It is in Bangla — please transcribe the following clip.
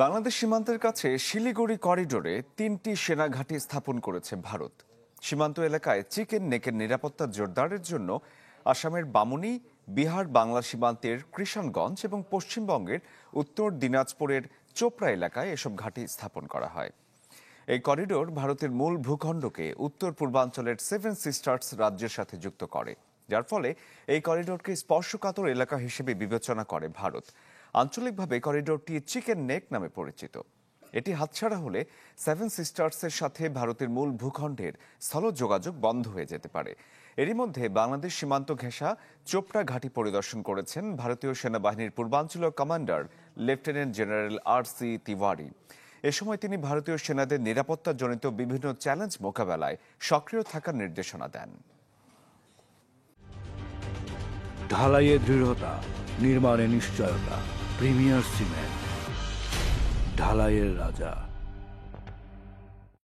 বাংলাদেশ সীমান্তের কাছে শিলিগুড়ি করিডোরে ৩টি সেনা ঘাঁটি স্থাপন করেছে ভারত। সীমান্ত এলাকায় চিকেন নেকের নিরাপত্তা জোরদারের জন্য আসামের বামুনি, বিহার বাংলা সীমান্তের কৃষাণগঞ্জ এবং পশ্চিমবঙ্গের উত্তর দিনাজপুরের চোপড়া এলাকায় এসব ঘাঁটি স্থাপন করা হয়। এই করিডোর ভারতের মূল ভূখণ্ডকে উত্তর পূর্বাঞ্চলের সেভেন সিস্টার্স রাজ্যের সাথে যুক্ত করে, যার ফলে এই করিডোরকে স্পর্শকাতর এলাকা হিসেবে বিবেচনা করে ভারত। আঞ্চলিকভাবে করিডোরটি চিকেন নেক নামে পরিচিত। এটি হাতছাড়া হলে সেভেন সিস্টার্সের সাথে ভারতের মূল ভূখণ্ডের স্থল যোগাযোগ বন্ধ হয়ে যেতে পারে। এরই মধ্যে বাংলাদেশ সীমান্ত ঘেঁষা চোপড়া ঘাঁটি পরিদর্শন করেছেন ভারতীয় সেনাবাহিনীর পূর্বাঞ্চলীয় commander lieutenant general R C. Tiwari. এ সময় তিনি ভারতীয় সেনাদের নিরাপত্তাজনিত বিভিন্ন চ্যালেঞ্জ মোকাবেলায় সক্রিয় থাকার নির্দেশনা দেন। ঢালাইয়ে দৃঢ়তা, নির্মাণে নিশ্চয়তা, প্রিমিয়ার সিমেন্ট, ঢালাইয়ের রাজা।